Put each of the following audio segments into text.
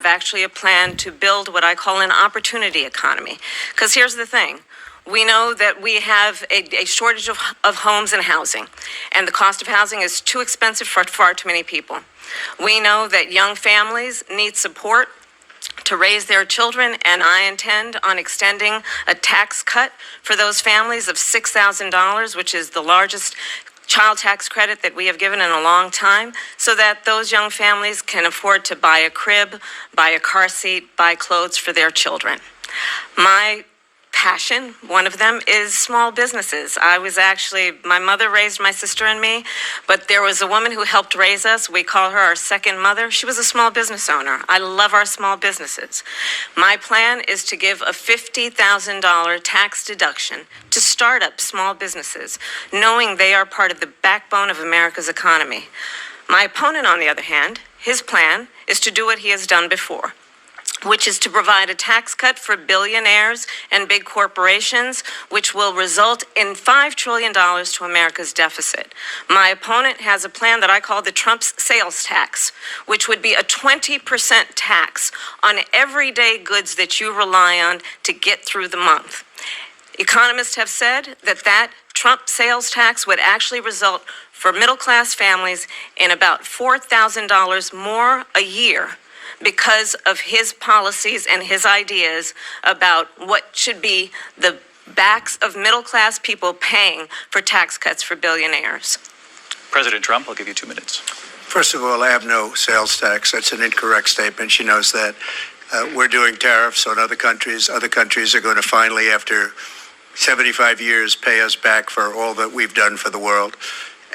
actually a plan to build what I call an opportunity economy. Because here's the thing. We know that we have a shortage of homes and housing, and the cost of housing is too expensive for far too many people. We know that young families need support to raise their children, and I intend on extending a tax cut for those families of $6,000, which is the largest child tax credit that we have given in a long time, so that those young families can afford to buy a crib, buy a car seat, buy clothes for their children. My passion, one of them, is small businesses. My mother raised my sister and me, but there was a woman who helped raise us. We call her our second mother. She was a small business owner. I love our small businesses. My plan is to give a $50,000 tax deduction to start up small businesses, knowing they are part of the backbone of America's economy. My opponent, on the other hand, his plan is to do what he has done before, which is to provide a tax cut for billionaires and big corporations, which will result in $5 trillion to America's deficit. My opponent has a plan that I call the Trump's sales tax, which would be a 20% tax on everyday goods that you rely on to get through the month. Economists have said that Trump sales tax would actually result for middle-class families in about $4,000 more a year, because of his policies and his ideas about what should be the backs of middle-class people paying for tax cuts for billionaires. President Trump, I'll give you 2 minutes. First of all, I have no sales tax. That's an incorrect statement. She knows that. We're doing tariffs on other countries. Other countries are going to finally, after 75 years, pay us back for all that we've done for the world.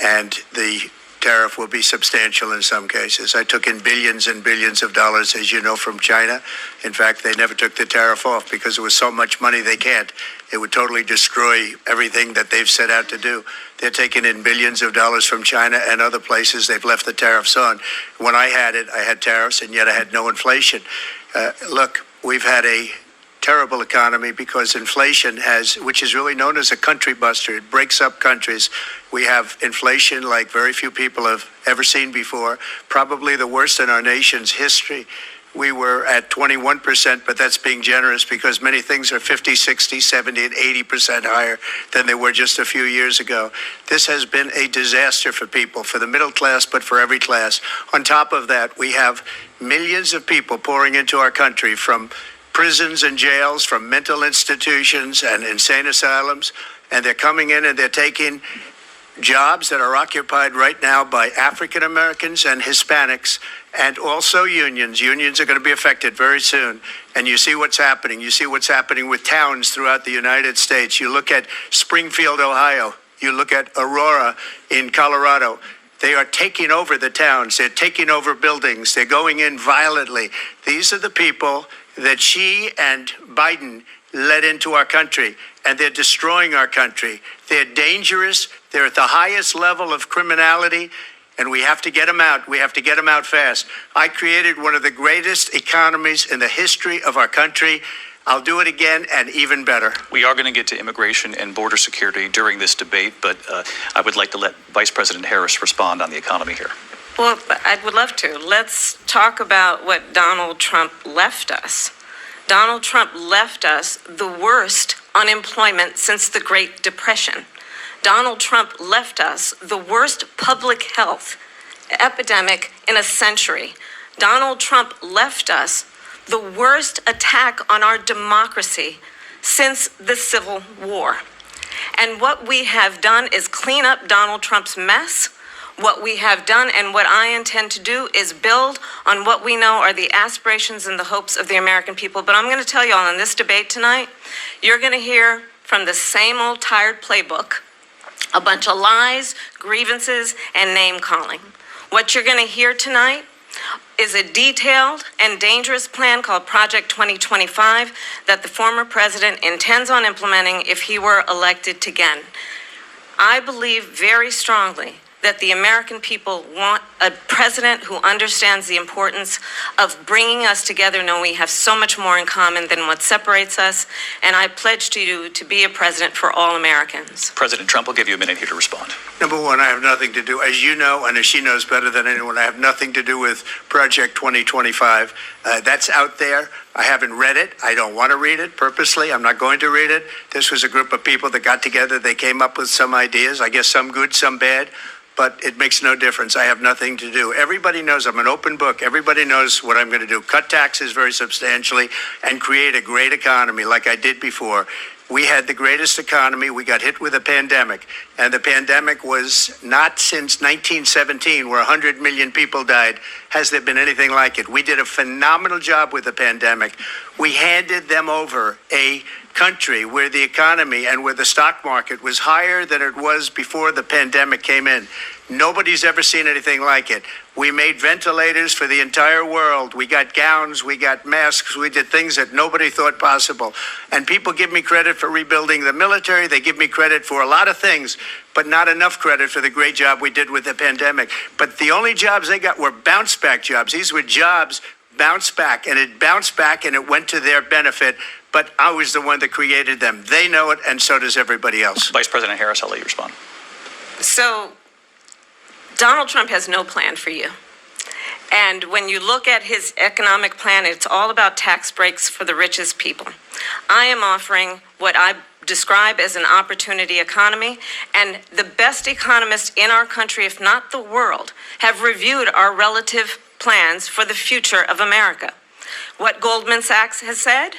And the tariff will be substantial in some cases. I took in billions and billions of dollars, as you know, from China. In fact, they never took the tariff off because there was so much money they can't. It would totally destroy everything that they've set out to do. They're taking in billions of dollars from China and other places. They've left the tariffs on. When I had it, I had tariffs, and yet I had no inflation. Look, we've had a terrible economy because inflation which is really known as a country buster. It breaks up countries. We have inflation like very few people have ever seen before, probably the worst in our nation's history. We were at 21%, but that's being generous because many things are 50, 60, 70, and 80% higher than they were just a few years ago. This has been a disaster for people, for the middle class, but for every class. On top of that, we have millions of people pouring into our country from prisons and jails, from mental institutions and insane asylums, and they're coming in and they're taking jobs that are occupied right now by African Americans and Hispanics, and also unions. Unions are going to be affected very soon. And you see what's happening. You see what's happening with towns throughout the United States. You look at Springfield, Ohio. You look at Aurora in Colorado. They are taking over the towns. They're taking over buildings. They're going in violently. These are the people that Xi and Biden led into our country, and they're destroying our country. They're dangerous. They're at the highest level of criminality, and we have to get them out. We have to get them out fast. I created one of the greatest economies in the history of our country. I'll do it again and even better. We are going to get to immigration and border security during this debate, but I would like to let Vice President Harris respond on the economy here. Well, I would love to. Let's talk about what Donald Trump left us. Donald Trump left us the worst unemployment since the Great Depression. Donald Trump left us the worst public health epidemic in a century. Donald Trump left us the worst attack on our democracy since the Civil War. And what we have done is clean up Donald Trump's mess. What we have done and what I intend to do is build on what we know are the aspirations and the hopes of the American people. But I'm going to tell you all in this debate tonight, you're going to hear from the same old tired playbook, a bunch of lies, grievances, and name-calling. What you're going to hear tonight is a detailed and dangerous plan called Project 2025 that the former president intends on implementing if he were elected again. I believe very strongly that the American people want a president who understands the importance of bringing us together, knowing we have so much more in common than what separates us. And I pledge to you to be a president for all Americans. President Trump will give you a minute here to respond. Number one, I have nothing to do, as you know, and as she knows better than anyone, I have nothing to do with Project 2025. That's out there. I haven't read it. I don't want to read it purposely. I'm not going to read it. This was a group of people that got together. They came up with some ideas, I guess some good, some bad, but it makes no difference. I have nothing to do. Everybody knows I'm an open book. Everybody knows what I'm going to do. Cut taxes very substantially and create a great economy like I did before. We had the greatest economy. We got hit with a pandemic, and the pandemic was not since 1917, where 100 million people died, has there been anything like it. We did a phenomenal job with the pandemic. We handed them over a country where the economy and where the stock market was higher than it was before the pandemic came in. Nobody's ever seen anything like it. We made ventilators for the entire world. We got gowns, we got masks, we did things that nobody thought possible. And people give me credit for rebuilding the military. They give me credit for a lot of things, but not enough credit for the great job we did with the pandemic. But the only jobs they got were bounce back jobs. These were jobs bounced back, and it bounced back and it went to their benefit. But I was the one that created them. They know it, and so does everybody else. Vice President Harris, I'll let you respond. So Donald Trump has no plan for you. And when you look at his economic plan, it's all about tax breaks for the richest people. I am offering what I describe as an opportunity economy, and the best economists in our country, if not the world, have reviewed our relative plans for the future of America. What Goldman Sachs has said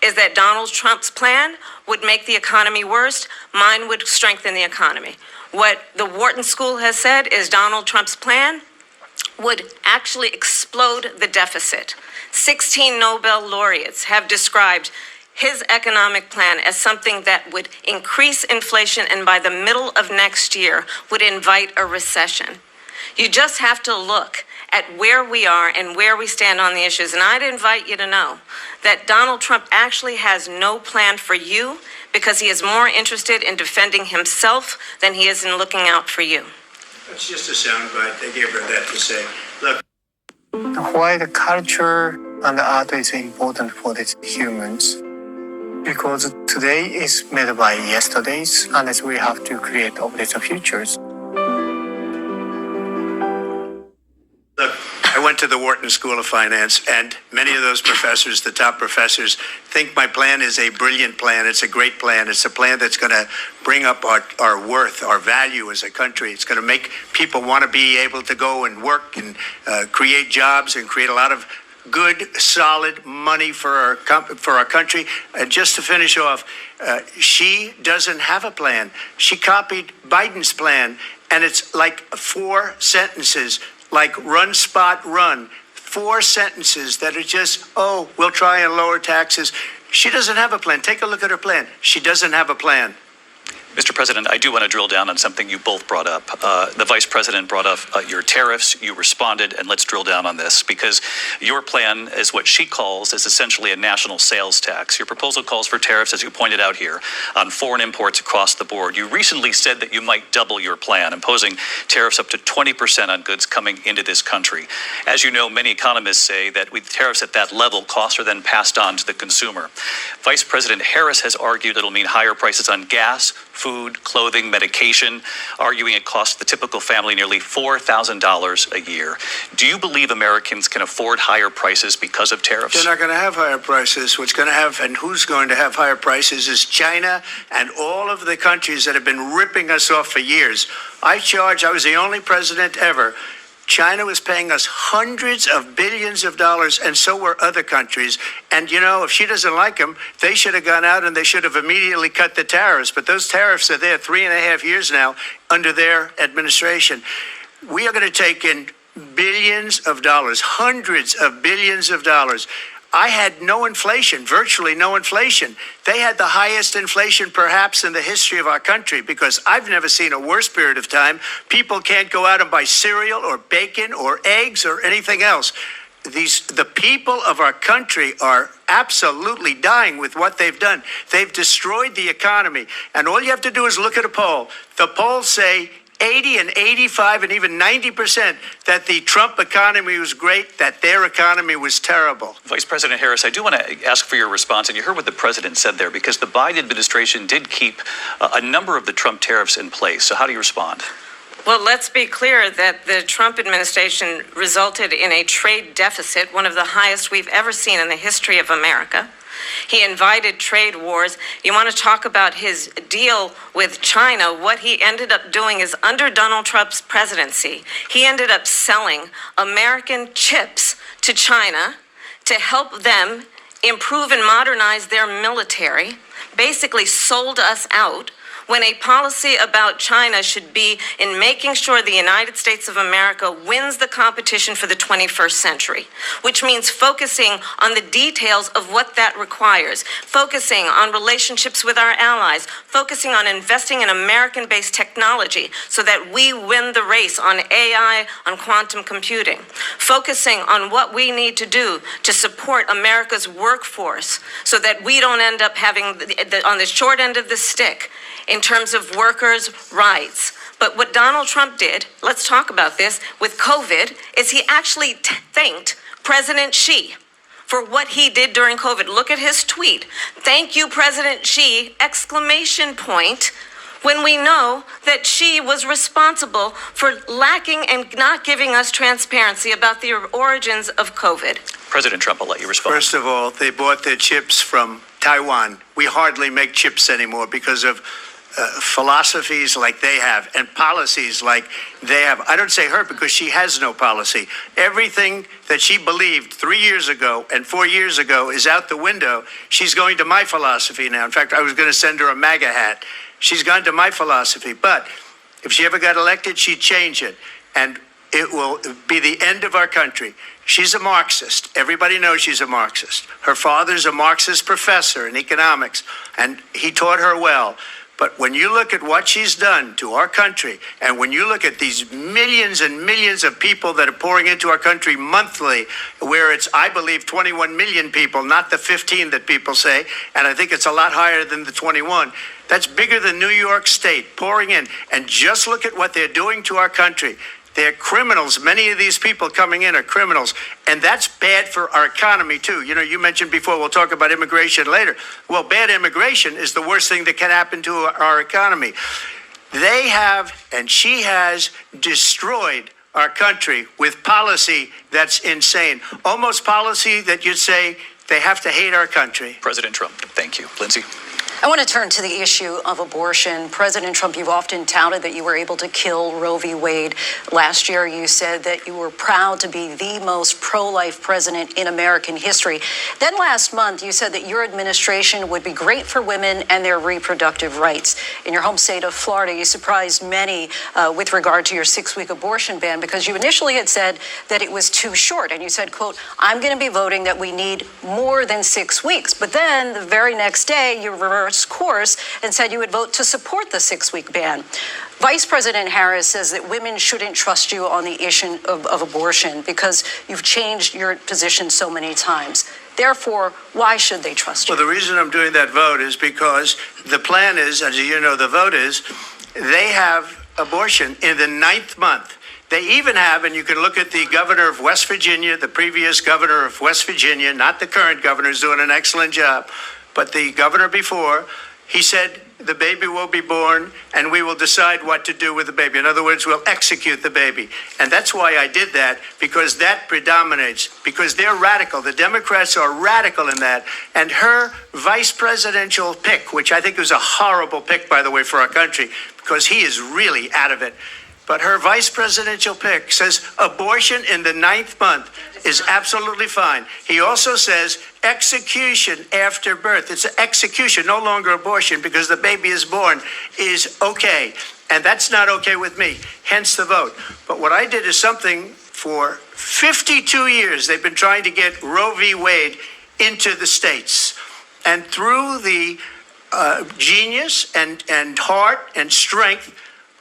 is that Donald Trump's plan would make the economy worse. Mine would strengthen the economy. What the Wharton School has said is Donald Trump's plan would actually explode the deficit. 16 Nobel laureates have described his economic plan as something that would increase inflation and by the middle of next year would invite a recession. You just have to look at where we are and where we stand on the issues. And I'd invite you to know that Donald Trump actually has no plan for you because he is more interested in defending himself than he is in looking out for you. That's just a soundbite. They gave her that to say. Look. Why the culture and the art is important for the humans? Because today is made by yesterdays, unless we have to create of the futures. Look, I went to the Wharton School of Finance, and many of those professors, the top professors, think my plan is a brilliant plan. It's a great plan. It's a plan that's going to bring up our worth, our value as a country. It's going to make people want to be able to go and work and create jobs and create a lot of good, solid money for our country. And just to finish off, she doesn't have a plan. She copied Biden's plan, and it's like 4 sentences. Like run, spot, run. 4 sentences that are just, oh, we'll try and lower taxes. She doesn't have a plan. Take a look at her plan. She doesn't have a plan. Mr. President, I do want to drill down on something you both brought up. The Vice President brought up your tariffs. You responded, and let's drill down on this because your plan is what she calls is essentially a national sales tax. Your proposal calls for tariffs, as you pointed out here, on foreign imports across the board. You recently said that you might double your plan, imposing tariffs up to 20% on goods coming into this country. As you know, many economists say that with tariffs at that level, costs are then passed on to the consumer. Vice President Harris has argued it'll mean higher prices on gas, food, clothing, medication, arguing it costs the typical family nearly $4,000 a year. Do you believe Americans can afford higher prices because of tariffs? They're not going to have higher prices. What's going to have and who's going to have higher prices is China and all of the countries that have been ripping us off for years. I was the only president ever. China was paying us hundreds of billions of dollars, and so were other countries. And, you know, if she doesn't like them, they should have gone out and they should have immediately cut the tariffs. But those tariffs are there 3.5 years now under their administration. We are going to take in billions of dollars, hundreds of billions of dollars. I had no inflation, virtually no inflation. They had the highest inflation perhaps in the history of our country because I've never seen a worse period of time. People can't go out and buy cereal or bacon or eggs or anything else. The people of our country are absolutely dying with what they've done. They've destroyed the economy. And all you have to do is look at a poll. The polls say 80 and 85 and even 90% that the Trump economy was great, that their economy was terrible. Vice President Harris, I do want to ask for your response, and you heard what the president said there, because the Biden administration did keep a number of the Trump tariffs in place. So how do you respond? Well, let's be clear that the Trump administration resulted in a trade deficit, one of the highest we've ever seen in the history of America. He invited trade wars. You want to talk about his deal with China? What he ended up doing is, under Donald Trump's presidency, he ended up selling American chips to China to help them improve and modernize their military, basically sold us out, when a policy about China should be in making sure the United States of America wins the competition for the 21st century, which means focusing on the details of what that requires, focusing on relationships with our allies, focusing on investing in American-based technology so that we win the race on AI, on quantum computing, focusing on what we need to do to support America's workforce so that we don't end up having on the short end of the stick in terms of workers' rights. But what Donald Trump did, let's talk about this, with COVID, is he actually thanked President Xi for what he did during COVID. Look at his tweet. "Thank you, President Xi," exclamation point, when we know that Xi was responsible for lacking and not giving us transparency about the origins of COVID. President Trump, I'll let you respond. First of all, they bought their chips from Taiwan. We hardly make chips anymore because of philosophies like they have and policies like they have. I don't say her because she has no policy. Everything that she believed 3 years ago and 4 years ago is out the window. She's going to my philosophy now. In fact, I was going to send her a MAGA hat. She's gone to my philosophy. But if she ever got elected, she'd change it. And it will be the end of our country. She's a Marxist. Everybody knows she's a Marxist. Her father's a Marxist professor in economics, and he taught her well. But when you look at what she's done to our country, and when you look at these millions and millions of people that are pouring into our country monthly, where it's, I believe, 21 million people, not the 15 that people say, and I think it's a lot higher than the 21. That's bigger than New York State pouring in. And just look at what they're doing to our country. They're criminals. Many of these people coming in are criminals. And that's bad for our economy, too. You know, you mentioned before, we'll talk about immigration later. Well, bad immigration is the worst thing that can happen to our economy. They have, and she has, destroyed our country with policy that's insane. Almost policy that you'd say they have to hate our country. President Trump, thank you. Lindsay? I want to turn to the issue of abortion. President Trump, you've often touted that you were able to kill Roe v. Wade. Last year, you said that you were proud to be the most pro-life president in American history. Then last month, you said that your administration would be great for women and their reproductive rights. In your home state of Florida, you surprised many with regard to your 6-week abortion ban, because you initially had said that it was too short. And you said, quote, "I'm going to be voting that we need more than 6 weeks." But then the very next day, you reversed course and said you would vote to support the 6-week ban. Vice President Harris says that women shouldn't trust you on the issue of abortion because you've changed your position so many times. Therefore, why should they trust you? Well, the reason I'm doing that vote is because the plan is, as you know, the vote is, they have abortion in the 9th month. They even have, and you can look at the governor of West Virginia, the previous governor of West Virginia, not the current governor, who's doing an excellent job, but the governor before, he said the baby will be born and we will decide what to do with the baby. In other words, we'll execute the baby. And that's why I did that, because that predominates, because they're radical. The Democrats are radical in that. And her vice presidential pick, which I think was a horrible pick, by the way, for our country, because he is really out of it. But her vice presidential pick says abortion in the 9th month is absolutely fine. He also says execution after birth. It's an execution, no longer abortion, because the baby is born, is okay. And that's not okay with me, hence the vote. But what I did is something for 52 years. They've been trying to get Roe v. Wade into the states. And through the genius and heart and strength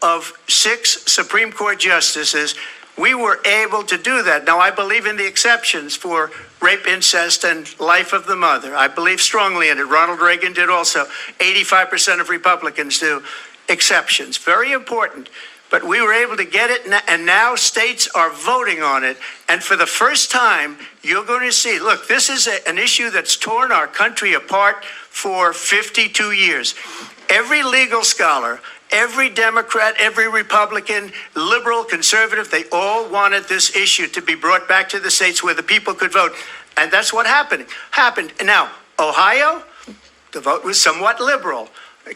of 6 Supreme Court justices, we were able to do that. Now, I believe in the exceptions for rape, incest, and life of the mother. I believe strongly in it. Ronald Reagan did also. 85% of Republicans do. Exceptions. Very important. But we were able to get it, and now states are voting on it. And for the first time, you're going to see, look, this is an issue that's torn our country apart for 52 years. Every legal scholar, every Democrat, every Republican, liberal, conservative, they all wanted this issue to be brought back to the states where the people could vote. And that's what happened. Now, Ohio, the vote was somewhat liberal.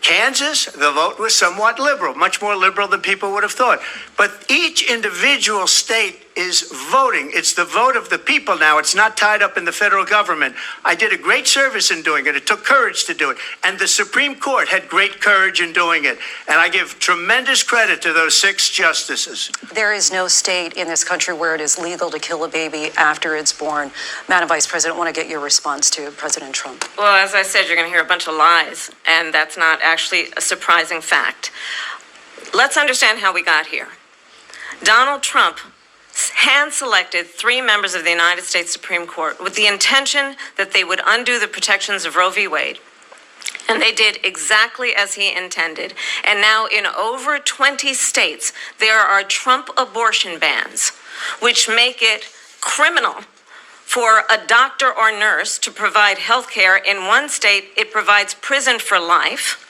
Kansas, the vote was somewhat liberal, much more liberal than people would have thought. But each individual state is voting. It's the vote of the people now. It's not tied up in the federal government. I did a great service in doing it. It took courage to do it. And the Supreme Court had great courage in doing it. And I give tremendous credit to those 6 justices. There is no state in this country where it is legal to kill a baby after it's born. Madam Vice President, I want to get your response to President Trump. Well, as I said, you're going to hear a bunch of lies, and that's not actually a surprising fact. Let's understand how we got here. Donald Trump hand-selected 3 members of the United States Supreme Court with the intention that they would undo the protections of Roe v. Wade. And they did exactly as he intended. And now in over 20 states, there are Trump abortion bans, which make it criminal for a doctor or nurse to provide health care. In one state, it provides prison for life.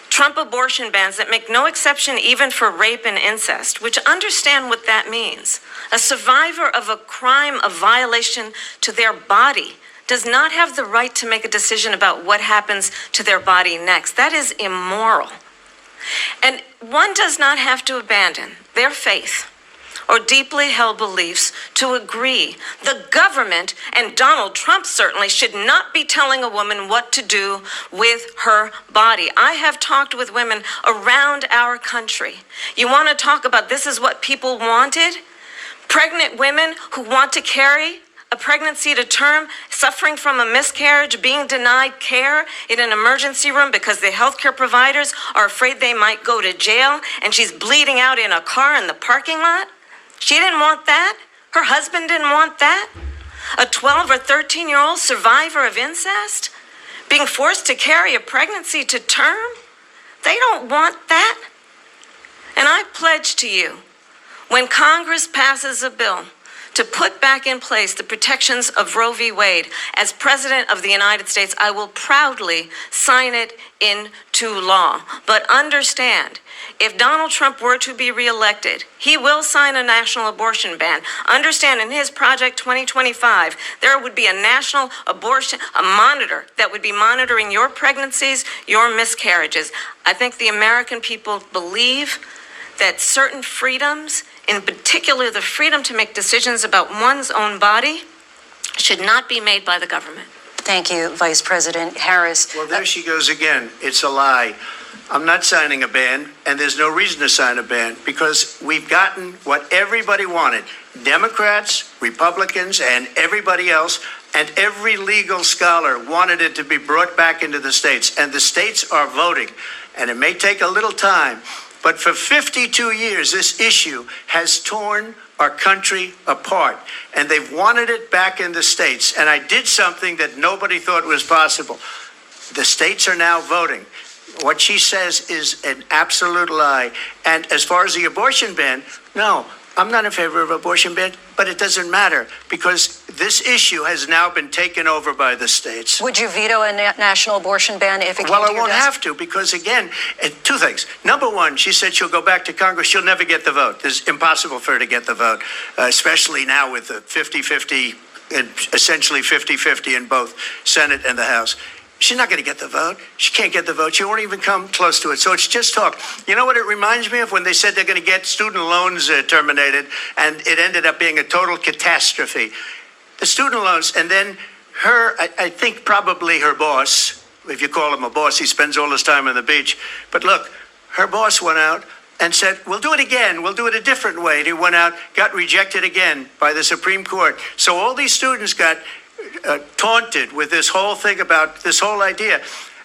Trump abortion bans that make no exception even for rape and incest, which understand what that means. A survivor of a crime of violation to their body does not have the right to make a decision about what happens to their body next. That is immoral. And one does not have to abandon their faith or deeply held beliefs to agree. The government, and Donald Trump certainly, should not be telling a woman what to do with her body. I have talked with women around our country. You want to talk about this is what people wanted? Pregnant women who want to carry a pregnancy to term, suffering from a miscarriage, being denied care in an emergency room because the healthcare providers are afraid they might go to jail, and she's bleeding out in a car in the parking lot. She didn't want that. Her husband didn't want that. A 12 or 13-year-old survivor of incest being forced to carry a pregnancy to term. They don't want that. And I pledge to you, when Congress passes a bill to put back in place the protections of Roe v. Wade, as President of the United States, I will proudly sign it into law. But understand, if Donald Trump were to be reelected, he will sign a national abortion ban. Understand, in his Project 2025, there would be a national abortion, a monitor that would be monitoring your pregnancies, your miscarriages. I think the American people believe that certain freedoms, in particular the freedom to make decisions about one's own body, should not be made by the government. Thank you, Vice President Harris. Well, there she goes again. It's a lie. I'm not signing a ban, and there's no reason to sign a ban, because we've gotten what everybody wanted. Democrats, Republicans, and everybody else, and every legal scholar wanted it to be brought back into the states, and the states are voting. And it may take a little time, but for 52 years, this issue has torn our country apart, and they've wanted it back in the states. And I did something that nobody thought was possible. The states are now voting. What she says is an absolute lie. And as far as the abortion ban, no, I'm not in favor of abortion ban, but it doesn't matter, because this issue has now been taken over by the states. Would you veto a national abortion ban if it came Well, to I your won't desk? have to, because again, 2 things. Number one, she said she'll go back to Congress. She'll never get the vote. It's impossible for her to get the vote, especially now with the 50-50, essentially 50-50 in both Senate and the House. She's not going to get the vote. She can't get the vote. She won't even come close to it. So it's just talk. You know what it reminds me of? When they said they're going to get student loans terminated, and it ended up being a total catastrophe. The student loans, and then I think probably her boss, if you call him a boss, he spends all his time on the beach. But look, her boss went out and said, we'll do it again. We'll do it a different way. And he went out, got rejected again by the Supreme Court. So all these students got taunted with this whole thing about this whole idea,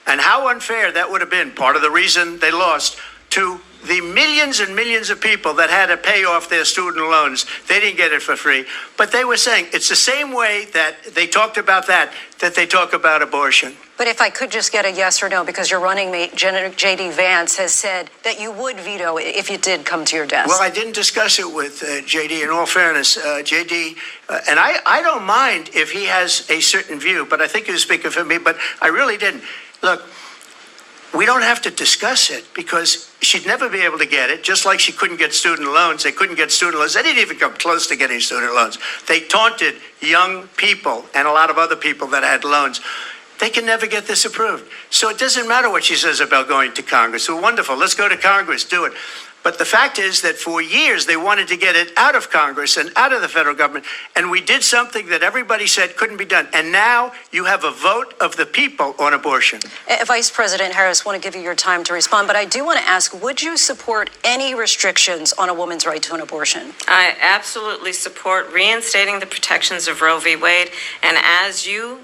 and how unfair that would have been. Part of the reason they lost to the millions and millions of people that had to pay off their student loans, they didn't get it for free. But they were saying it's the same way that they talked about that they talk about abortion. But if I could just get a yes or no, because your running mate, J.D. Vance, has said that you would veto it if it did come to your desk. Well, I didn't discuss it with J.D. In all fairness, J.D., and I don't mind if he has a certain view, but I think he was speaking for me, but I really didn't. Look, we don't have to discuss it because she'd never be able to get it, just like she couldn't get student loans. They couldn't get student loans. They didn't even come close to getting student loans. They taunted young people and a lot of other people that had loans. They can never get this approved. So it doesn't matter what she says about going to Congress. Well, wonderful. Let's go to Congress. Do it. But the fact is that for years they wanted to get it out of Congress and out of the federal government. And we did something that everybody said couldn't be done. And now you have a vote of the people on abortion. Vice President Harris, I want to give you your time to respond, but I do want to ask, would you support any restrictions on a woman's right to an abortion? I absolutely support reinstating the protections of Roe v. Wade. And as you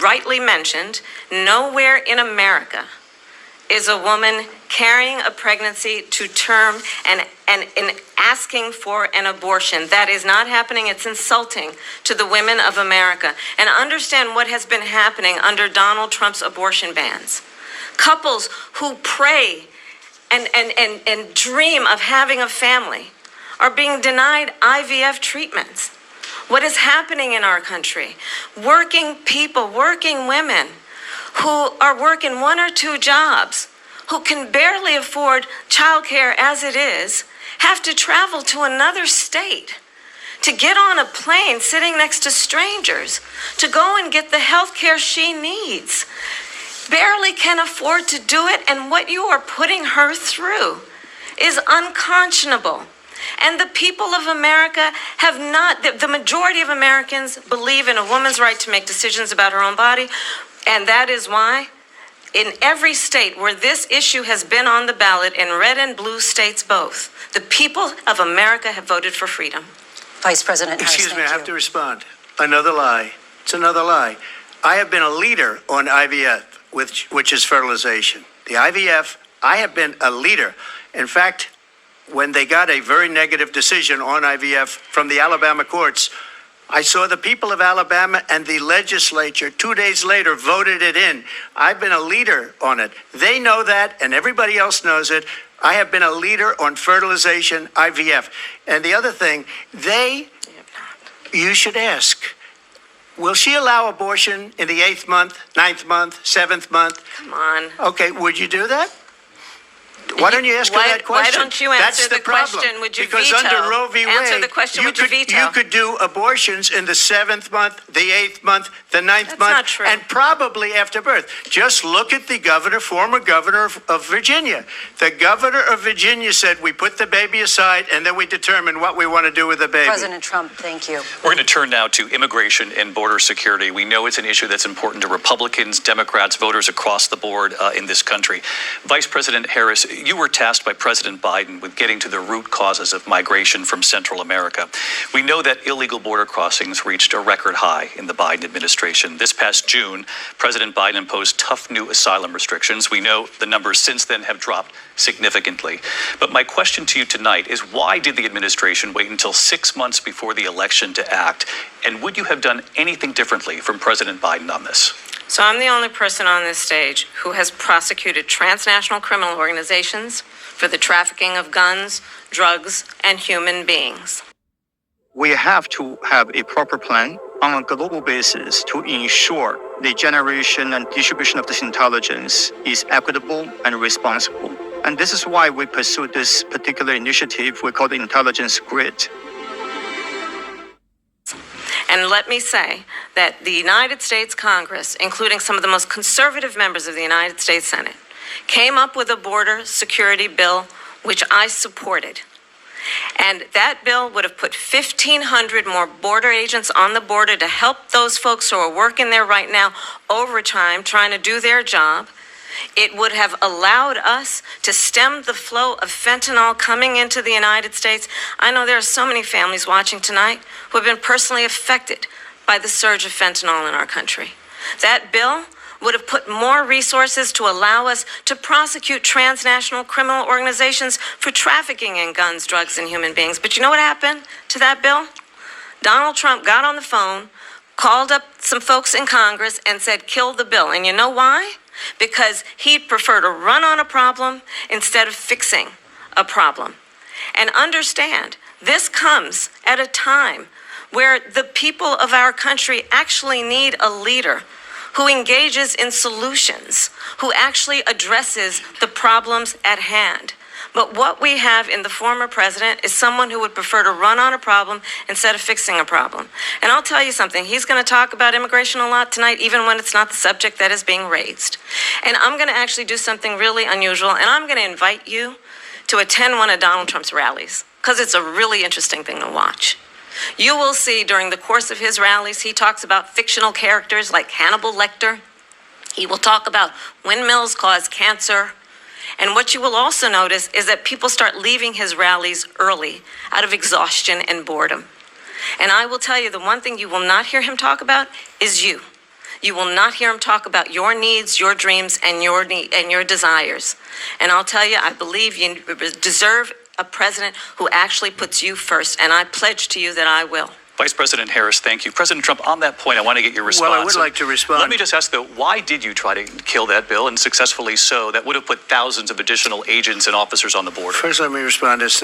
rightly mentioned, nowhere in America is a woman carrying a pregnancy to term and asking for an abortion. That is not happening. It's insulting to the women of America. And understand what has been happening under Donald Trump's abortion bans. Couples who pray and dream of having a family are being denied IVF treatments. What is happening in our country? Working people, working women who are working one or two jobs, who can barely afford childcare as it is, have to travel to another state to get on a plane sitting next to strangers to go and get the health care she needs. Barely can afford to do it, and what you are putting her through is unconscionable. And the people of America have not, the majority of Americans believe in a woman's right to make decisions about her own body. And that is why in every state where this issue has been on the ballot, in red and blue states both, the people of America have voted for freedom. Vice President Harris, Excuse me, I have to respond. Another lie. It's another lie. I have been a leader on IVF, which is fertilization. The IVF, I have been a leader. In fact, when they got a very negative decision on IVF from the Alabama courts, I saw the people of Alabama and the legislature 2 days later voted it in. I've been a leader on it. They know that, and everybody else knows it. I have been a leader on fertilization, IVF. And the other thing, you should ask, will she allow abortion in the 8th month, 9th month, 7th month? Come on. Okay, would you do that? Why don't you ask her that question? Why don't you answer the question? Would you because veto? Under Roe v. Wade, answer the question. Would you veto? You could do abortions in the 7th month, the 8th month, the 9th That's month, not true. and probably after birth. Just look at the former governor of Virginia. The governor of Virginia said we put the baby aside and then we determine what we want to do with the baby. President Trump, thank you. We're going to turn now to immigration and border security. We know it's an issue that's important to Republicans, Democrats, voters across the board in this country. Vice President Harris, you were tasked by President Biden with getting to the root causes of migration from Central America. We know that illegal border crossings reached a record high in the Biden administration. This past June, President Biden imposed tough new asylum restrictions. We know the numbers since then have dropped significantly. But my question to you tonight is, why did the administration wait until 6 months before the election to act? And would you have done anything differently from President Biden on this? So I'm the only person on this stage who has prosecuted transnational criminal organizations for the trafficking of guns, drugs, and human beings. We have to have a proper plan on a global basis to ensure the generation and distribution of this intelligence is equitable and responsible. And this is why we pursue this particular initiative we call the Intelligence Grid. And let me say that the United States Congress, including some of the most conservative members of the United States Senate, came up with a border security bill, which I supported. And that bill would have put 1,500 more border agents on the border to help those folks who are working there right now overtime, trying to do their job. It would have allowed us to stem the flow of fentanyl coming into the United States. I know there are so many families watching tonight who have been personally affected by the surge of fentanyl in our country. That bill would have put more resources to allow us to prosecute transnational criminal organizations for trafficking in guns, drugs, and human beings. But you know what happened to that bill? Donald Trump got on the phone, called up some folks in Congress, and said, kill the bill. And you know why? Because he'd prefer to run on a problem instead of fixing a problem. And understand, this comes at a time where the people of our country actually need a leader who engages in solutions, who actually addresses the problems at hand. But what we have in the former president is someone who would prefer to run on a problem instead of fixing a problem. And I'll tell you something, he's going to talk about immigration a lot tonight, even when it's not the subject that is being raised. And I'm going to actually do something really unusual, and I'm going to invite you to attend one of Donald Trump's rallies, because it's a really interesting thing to watch. You will see during the course of his rallies, he talks about fictional characters like Hannibal Lecter. He will talk about windmills cause cancer. And what you will also notice is that people start leaving his rallies early out of exhaustion and boredom. And I will tell you, the one thing you will not hear him talk about is you. You will not hear him talk about your needs, your dreams, and your desires. And I'll tell you, I believe you deserve a president who actually puts you first, and I pledge to you that I will. Vice President Harris, thank you. President Trump, on that point, I want to get your response. Well, I would like to respond. Let me just ask, though, why did you try to kill that bill, and successfully so? That would have put thousands of additional agents and officers on the border. First, let me respond as to